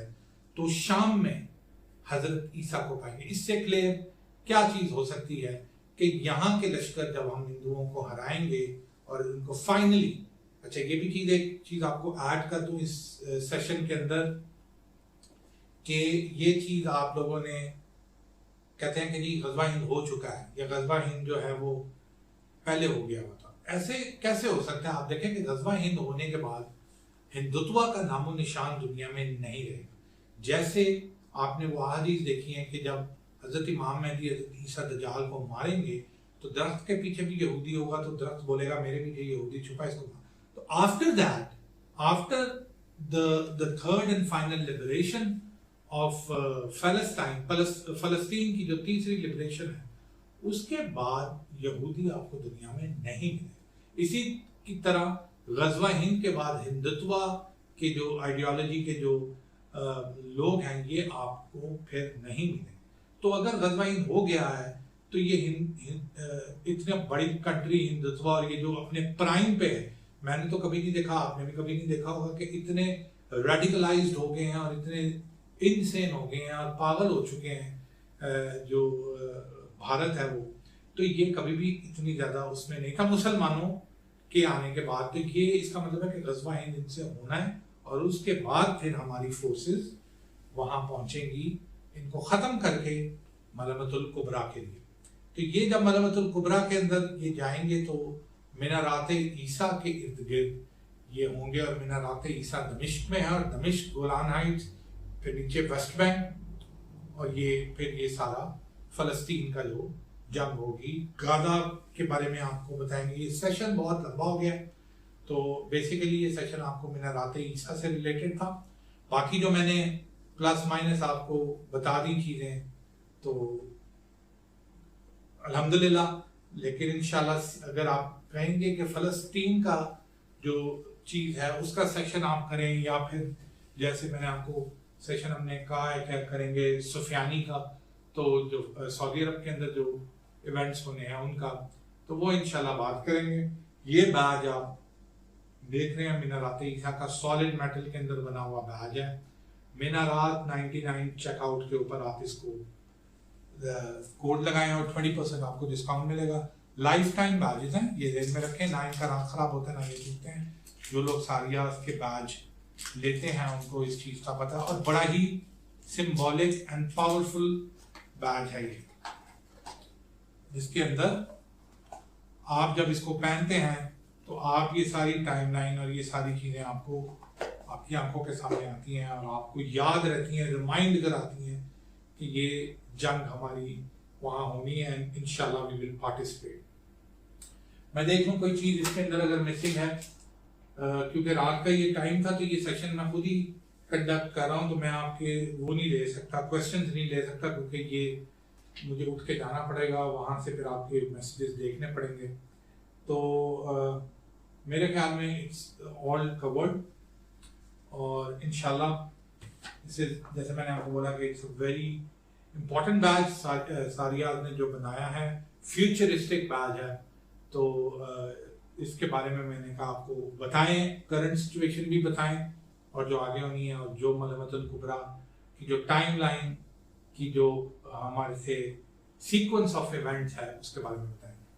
तो शाम में हजरत ईसा को पाएंगे। इससे क्लियर क्या चीज़ हो सकती है कि यहाँ के लश्कर जब हम हिंदुओं को हराएंगे और उनको फाइनली, अच्छा ये भी चीज़, एक चीज़ आपको ऐड कर दूँ इस सेशन के अंदर, कि ये चीज़ आप लोगों ने कहते हैं कि जी गज़वा हिंद हो चुका है, या गज़वा हिंद जो है वो पहले हो गया हुआ था। ऐसे कैसे हो सकता है? आप देखें कि गज़वा हिंद होने के बाद हिंदुत्व का नामो निशान दुनिया में नहीं रहेगा। जैसे आपने वो हदीस देखी है कि जब हजरत इमाम मेहदी ईसा दज्जाल को मारेंगे तो दरख्त के पीछे भी यहूदी होगा, तो दरख्त बोलेगा मेरे पीछे यहूदी छुपा, इसको मार। तो after that, after the third and final liberation of फलस्तीन की जो तीसरी लिबरेशन है, उसके बाद यहूदी आपको दुनिया में नहीं मिले। इसी की तरह गज़वा हिंद के बाद हिंदुत्व के जो आइडियोलॉजी के जो लोग हैं, ये आपको फिर नहीं मिले। तो अगर गज़वा हिंद हो गया है तो ये इतनी बड़ी कंट्री हिंदुत्व, और ये जो अपने प्राइम पे है, मैंने तो कभी नहीं देखा, आपने भी कभी नहीं देखा होगा कि इतने रेडिकलाइज्ड हो गए हैं और इतने इनसेन हो गए हैं और पागल हो चुके हैं जो भारत है वो। तो ये कभी भी इतनी ज़्यादा उसमें नहीं था मुसलमानों के आने के बाद। तो ये इसका मतलब है कि गज़वा हिंद इनसे होना है, और उसके बाद फिर हमारी फोर्सेस वहाँ पहुँचेंगी इनको ख़त्म करके मलहमतुल कुबरा के लिए। तो ये जब मलहमतुल कुबरा के अंदर ये जाएंगे तो मीनारात ईसा के इर्द गिर्द ये होंगे, और मीनारात ईसा दमिश्क में है, और दमिश्क गोलान हाइट्स, फिर नीचे वेस्ट बैंक, और ये फिर ये सारा फ़लस्तीन का जो जंग होगी। गाजा के बारे में आपको बताएंगे। ये सेशन बहुत लंबा हो गया, तो बेसिकली ये सेशन आपको मीनारात ईसा से रिलेटेड था। बाकी जो मैंने प्लस माइनस आपको बता दी चीज़ें, तो अल्हम्दुलिल्लाह। लेकिन इंशाल्लाह अगर आप कहेंगे कि फ़लस्तीन का जो चीज़ है उसका सेशन आप करें, या फिर जैसे मैंने आपको सेशन हमने कहा है क्या करेंगे सुफियानी का, तो जो सऊदी अरब के अंदर जो इवेंट्स होने हैं उनका, तो वो इंशाल्लाह बात करेंगे। ये बैज आप देख रहे हैं मीनारात ईसा का, सॉलिड मेटल के अंदर बना हुआ बैज है। मीनारात 99 चेकआउट के ऊपर आप इसको कोड लगाएं और 20% आपको डिस्काउंट मिलेगा। लाइफ टाइम बैजेस हैं, ये जेब में रखें, ना इनका रंग खराब होता है ना ये टूटते हैं। जो लोग सारियाज के बैज लेते हैं उनको इस चीज़ का पता है, और बड़ा ही सिंबॉलिक एंड पावरफुल बैज है ये, जिसके अंदर आप जब इसको पहनते हैं तो आप ये सारी टाइमलाइन और ये सारी चीज़ें आपको आपकी आंखों के सामने आती हैं, और आपको याद रहती हैं, रिमाइंड कराती हैं कि ये जंग हमारी वहाँ होनी है। इंशाल्लाह वी विल पार्टिसिपेट। मैं देख लूँ कोई चीज़ इसके अंदर अगर मिसिंग है, क्योंकि रात का ये टाइम था, तो ये सेशन मैं खुद ही कंडक्ट कर रहा हूँ, तो मैं आपके वो नहीं ले सकता, क्वेश्चंस नहीं ले सकता, क्योंकि ये मुझे उठ के जाना पड़ेगा, वहाँ से फिर आपके मैसेजेस देखने पड़ेंगे। तो मेरे ख्याल में इट्स ऑल कवर्ड, और इंशाल्लाह इसे जैसे मैंने आपको बोला कि इट्स वेरी इंपॉर्टेंट बैज सारियाज ने जो बनाया है, फ्यूचरिस्टिक बैज है। तो इसके बारे में मैंने कहा आपको बताएं, करंट सिचुएशन भी बताएं और जो आगे होनी है, और जो मलमतुल कुबरा की जो टाइमलाइन की जो हमारे से सीक्वेंस ऑफ इवेंट्स है उसके बारे में बताएं।